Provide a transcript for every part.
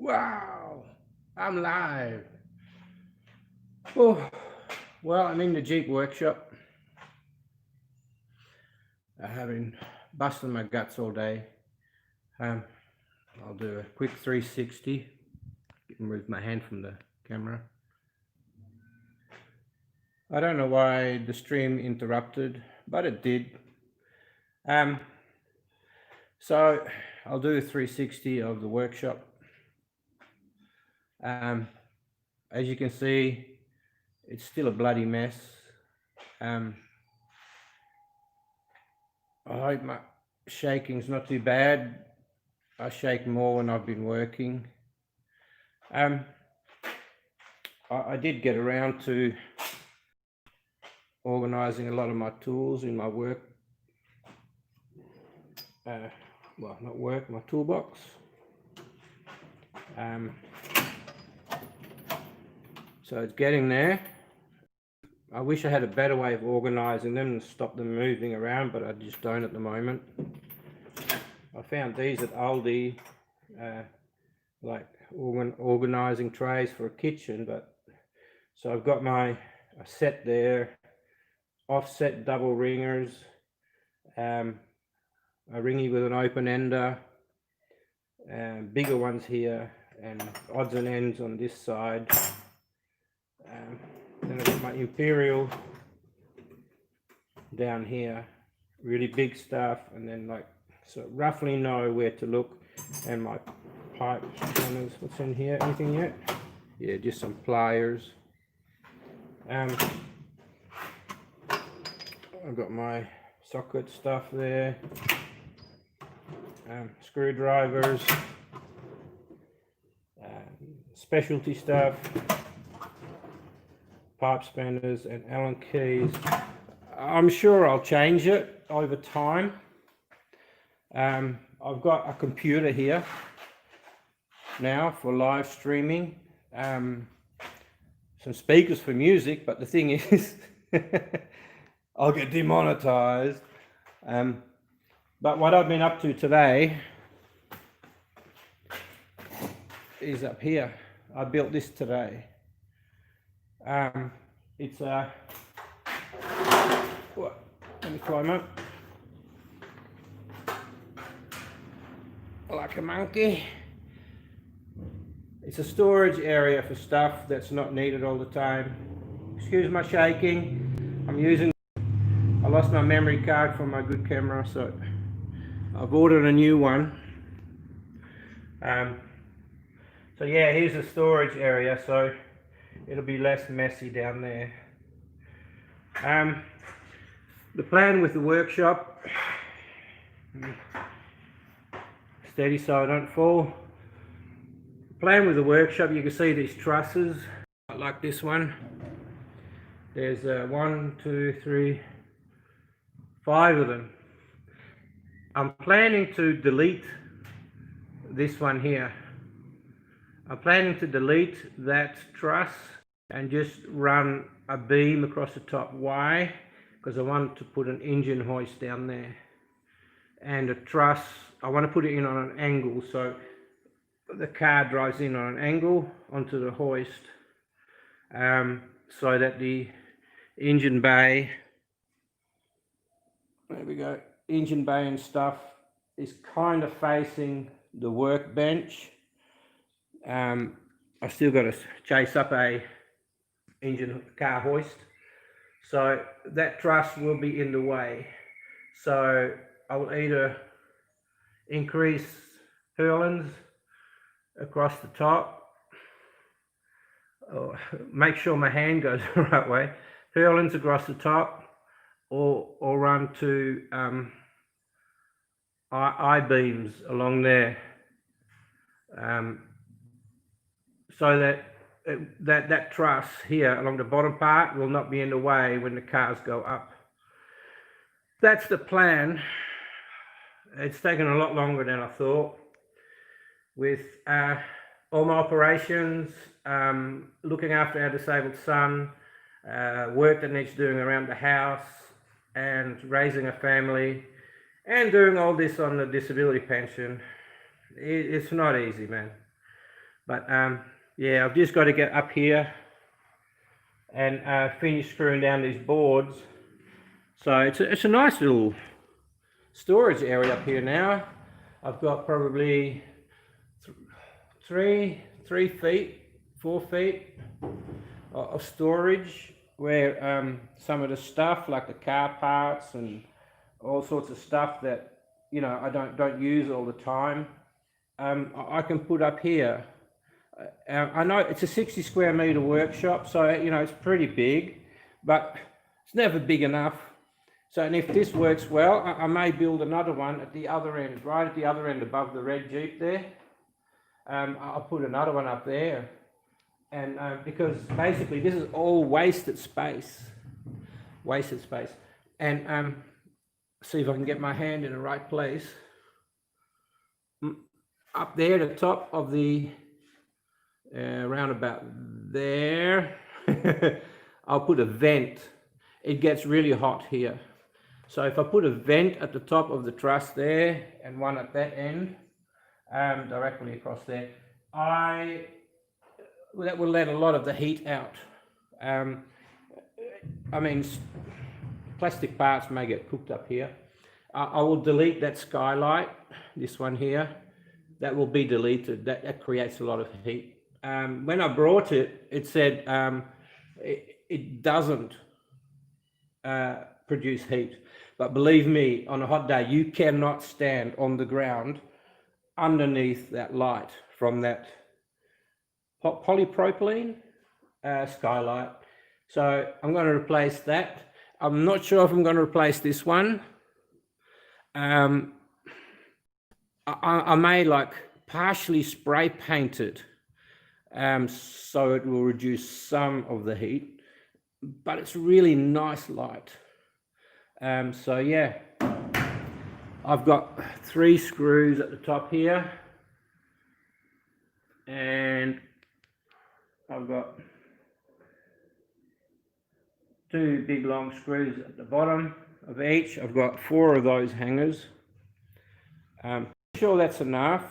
Wow, I'm live. Oh, well, I'm in the Jeep workshop. I have been busting my guts all day. Um, I'll do a quick 360. Move my hand from the camera. I don't know why the stream interrupted, but it did. Um, so I'll do a 360 of the workshop. Um, as you can see, it's still a bloody mess. Um, I hope my shaking's not too bad. I shake more when I've been working. I did get around to organising a lot of my tools in my work. Well, not work, my toolbox. So it's getting there. I wish I had a better way of organising them and stop them moving around, but I just don't at the moment. I found these at Aldi, like organising trays for a kitchen, but so I've got a set there, offset double ringers, a ringy with an open ender, bigger ones here, and odds and ends on this side. Then I've got my Imperial down here, really big stuff, and then so roughly know where to look. And my pipe runners. What's in here? Anything yet? Yeah, just some pliers. I've got my socket stuff there, screwdrivers, specialty stuff, pipe spanners and Allen keys. I'm sure I'll change it over time. I've got a computer here now for live streaming, some speakers for music, but the thing is I'll get demonetized. But what I've been up to today is up here. I built this today. It's a, let me climb up. Like a monkey. It's a storage area for stuff that's not needed all the time. Excuse my shaking. I lost my memory card from my good camera, so I've ordered a new one. So yeah, here's the storage area, so it'll be less messy down there. The plan with the workshop, steady so I don't fall. The plan with the workshop, you can see these trusses, like this one. There's 1, 2, 3, 5 of them. I'm planning to delete this one here. I'm planning to delete that truss and just run a beam across the top. Why? Because I want to put an engine hoist down there. And a truss, I want to put it in on an angle so the car drives in on an angle onto the hoist, so that the engine bay, there we go, engine bay and stuff is kind of facing the workbench. I still got to chase up a engine car hoist, so that truss will be in the way. So I will either increase purlins across the top, or make sure my hand goes the right way, purlins across the top, or run to I-beams along there, so that truss here along the bottom part will not be in the way when the cars go up. That's the plan. It's taken a lot longer than I thought. With all my operations, looking after our disabled son, work that needs doing around the house, and raising a family, and doing all this on the disability pension, it's not easy, man. But yeah, I've just got to get up here and finish screwing down these boards. So it's a nice little storage area up here now. I've got probably 3 feet, 4 feet of storage where some of the stuff like the car parts and all sorts of stuff that I don't use all the time, I can put up here. I know it's a 60 square meter workshop, so it's pretty big, but it's never big enough. So, and if this works well, I may build another one at the other end, right at the other end above the red Jeep there. I'll put another one up there, and because basically this is all wasted space, and see if I can get my hand in the right place. Up there at the top of the around about there, I'll put a vent. It gets really hot here, so if I put a vent at the top of the truss there and one at that end, directly across there, that will let a lot of the heat out. I mean, plastic parts may get cooked up here. I will delete that skylight, this one here. That will be deleted. That creates a lot of heat. When I brought it, it said it doesn't produce heat. But believe me, on a hot day, you cannot stand on the ground underneath that light from that polypropylene skylight. So I'm going to replace that. I'm not sure if I'm going to replace this one. I may like partially spray paint it so it will reduce some of the heat, but it's really nice light. So yeah, I've got 3 screws at the top here, and I've got 2 big long screws at the bottom of each. I've got 4 of those hangers. I'm sure that's enough.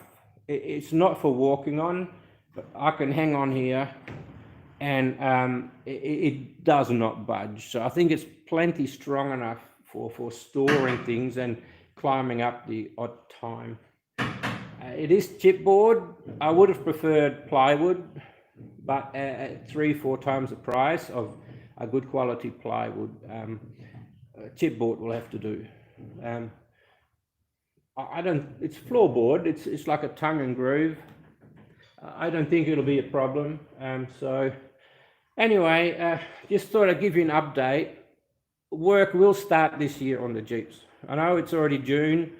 It's not for walking on, but I can hang on here and it does not budge. So I think it's plenty strong enough for storing things and climbing up the odd time. It is chipboard. I would have preferred plywood, but at 3-4 times the price of a good quality plywood, chipboard will have to do. It's floorboard. It's like a tongue and groove. I don't think it'll be a problem. So anyway, just thought I'd give you an update. Work will start this year on the Jeeps. I know it's already June,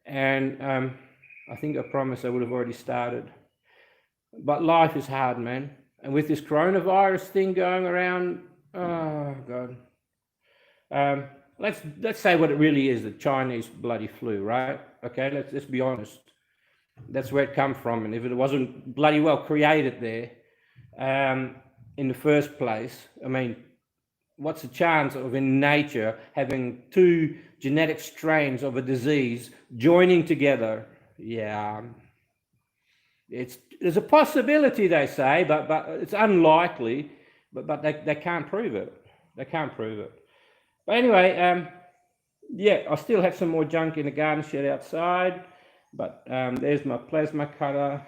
and I think I promised I would have already started. But life is hard, man. And with this coronavirus thing going around, oh God. Let's say what it really is, the Chinese bloody flu, right? Okay, let's be honest. That's where it come from. And if it wasn't bloody well created there in the first place, I mean, what's the chance of in nature having 2 genetic strains of a disease joining together? Yeah, there's a possibility, they say, but it's unlikely. But they can't prove it. They can't prove it. But anyway, yeah, I still have some more junk in the garden shed outside. But there's my plasma cutter.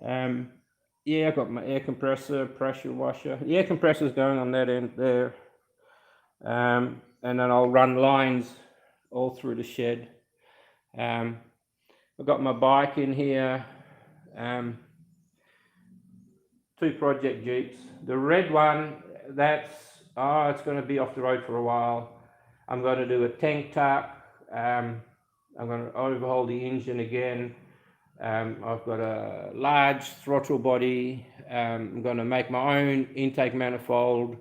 Yeah, I've got my air compressor, pressure washer. The air compressor is going on that end there. And then I'll run lines all through the shed. I've got my bike in here. 2 project Jeeps. The red one, it's going to be off the road for a while. I'm going to do a tank tuck. I'm going to overhaul the engine again. I've got a large throttle body. I'm going to make my own intake manifold.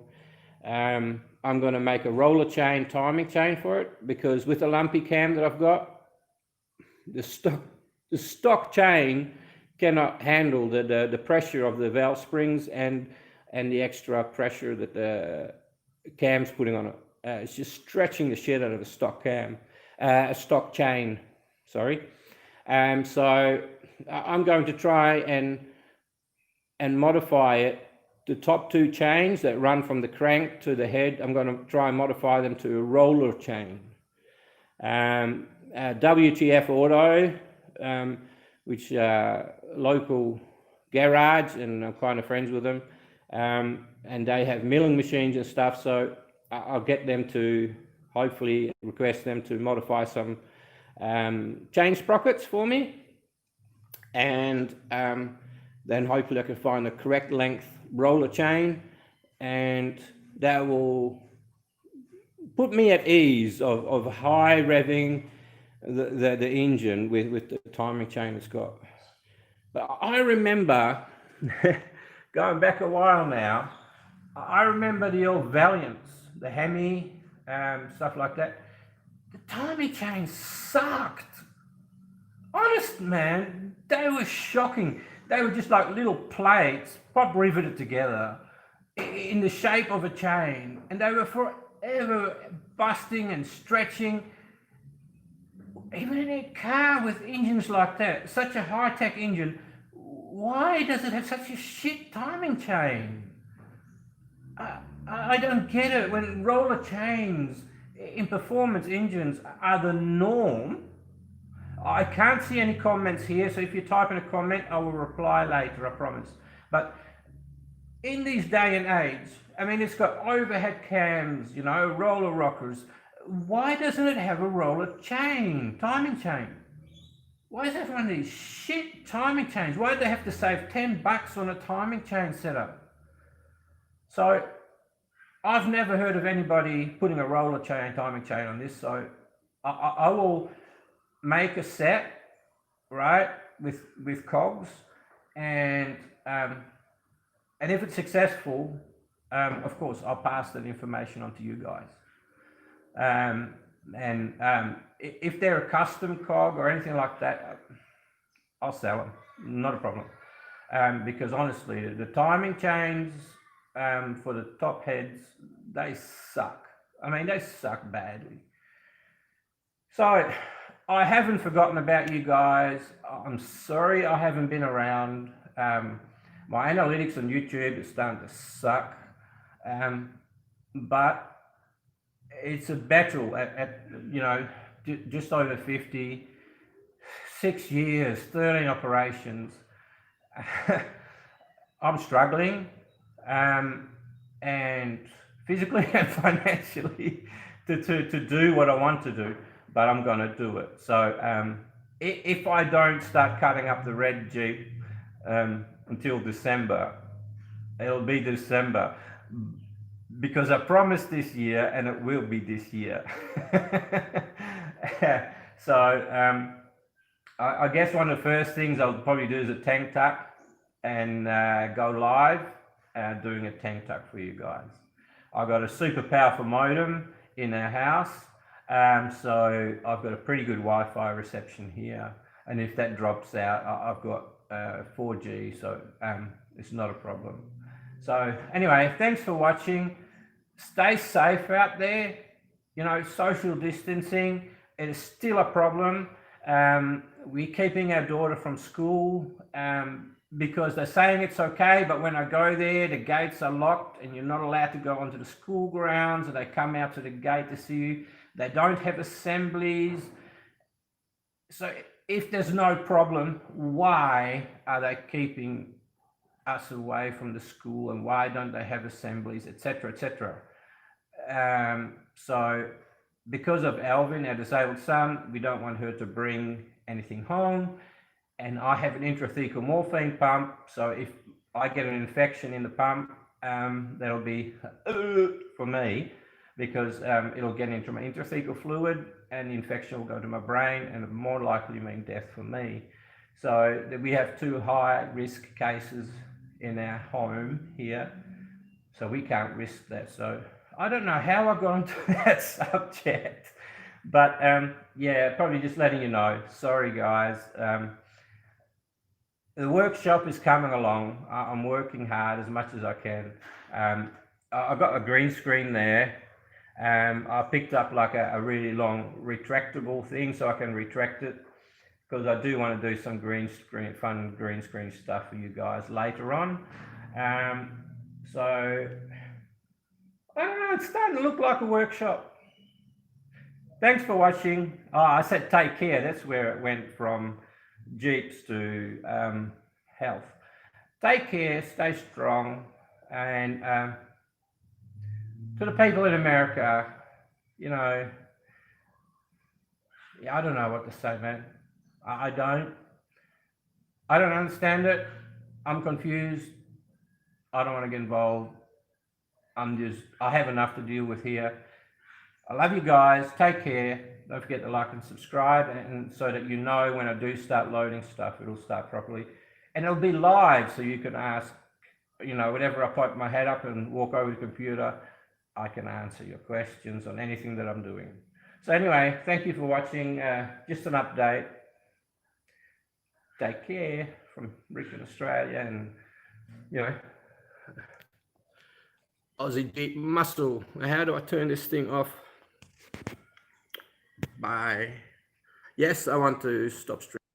I'm going to make a roller chain, timing chain for it, because with the lumpy cam that I've got, the stock chain cannot handle the pressure of the valve springs and the extra pressure that the cam's putting on it. It's just stretching the shit out of a stock cam, a stock chain, sorry. So I'm going to try and and modify it. The top two chains that run from the crank to the head, I'm going to try and modify them to a roller chain. WTF Auto, which local garage, and I'm kind of friends with them, and they have milling machines and stuff, so I'll get them to, hopefully request them to modify some chain sprockets for me, and then hopefully I can find the correct length roller chain, and that will put me at ease of high revving the engine with the timing chain it's got. But I remember, going back a while now, I remember the old Valiants, the Hemi, stuff like that. The timing chains sucked. Honest, man, they were shocking. They were just like little plates, pop riveted together in the shape of a chain, and they were forever busting and stretching. Even in a car with engines like that, such a high-tech engine, why does it have such a shit timing chain? I don't get it. When roller chains in performance engines are the norm, I can't see any comments here, so if you type in a comment, I will reply later, I promise. But in these day and age, I mean, it's got overhead cams, you know, roller rockers. Why doesn't it have a roller chain, timing chain? Why does it have one of these shit timing chains? Why do they have to save $10 on a timing chain setup? So I've never heard of anybody putting a roller chain, timing chain on this, so I will make a set, right, with cogs, and if it's successful, of course, I'll pass that information on to you guys. If they're a custom cog or anything like that, I'll sell them, not a problem. Because honestly, the timing chains for the top heads, they suck. I mean, they suck badly. So I haven't forgotten about you guys. I'm sorry I haven't been around. My analytics on YouTube is starting to suck. But it's a battle at you know, just over 50, 6 years, 13 operations. I'm struggling, and physically and financially to do what I want to do, but I'm going to do it. So if I don't start cutting up the red Jeep until December, it'll be December, because I promised this year, and it will be this year. So I guess one of the first things I'll probably do is a tank tuck, and go live doing a tank tuck for you guys. I've got a super powerful modem in our house, so I've got a pretty good Wi-Fi reception here, and if that drops out, I've got 4G, so it's not a problem. So anyway, thanks for watching. Stay safe out there. You know, social distancing, it is still a problem. We're keeping our daughter from school because they're saying it's okay, but when I go there, the gates are locked and you're not allowed to go onto the school grounds, and they come out to the gate to see you. They don't have assemblies. So if there's no problem, why are they keeping us away from the school, and why don't they have assemblies, etc., etc.? So because of Alvin, our disabled son, we don't want her to bring anything home, and I have an intrathecal morphine pump, so if I get an infection in the pump, that'll be for me, because it'll get into my intrathecal fluid, and the infection will go to my brain, and it'll more likely mean death for me. So we have 2 high risk cases in our home here, so we can't risk that. So I don't know how I got onto that subject, but yeah, probably just letting you know. Sorry guys. The workshop is coming along. I'm working hard as much as I can. I've got a green screen there. I picked up like a really long retractable thing, so I can retract it. because I do want to do some fun green screen stuff for you guys later on. So I don't know, it's starting to look like a workshop. Thanks for watching. Oh, I said take care. That's where it went from Jeeps to health. Take care, stay strong, and to the people in America, you know, I don't know what to say, man. I don't understand it. I'm confused. I don't want to get involved. I have enough to deal with here. I love you guys. Take care. Don't forget to like and subscribe, and so that you know when I do start loading stuff, it'll start properly. And it'll be live, so you can ask, you know, whenever I pop my head up and walk over the computer, I can answer your questions on anything that I'm doing. So anyway, thank you for watching. Just an update. Take care from Rick in Australia, and, you know, Aussie Deep Muscle. How do I turn this thing off? Bye. Yes, I want to stop streaming.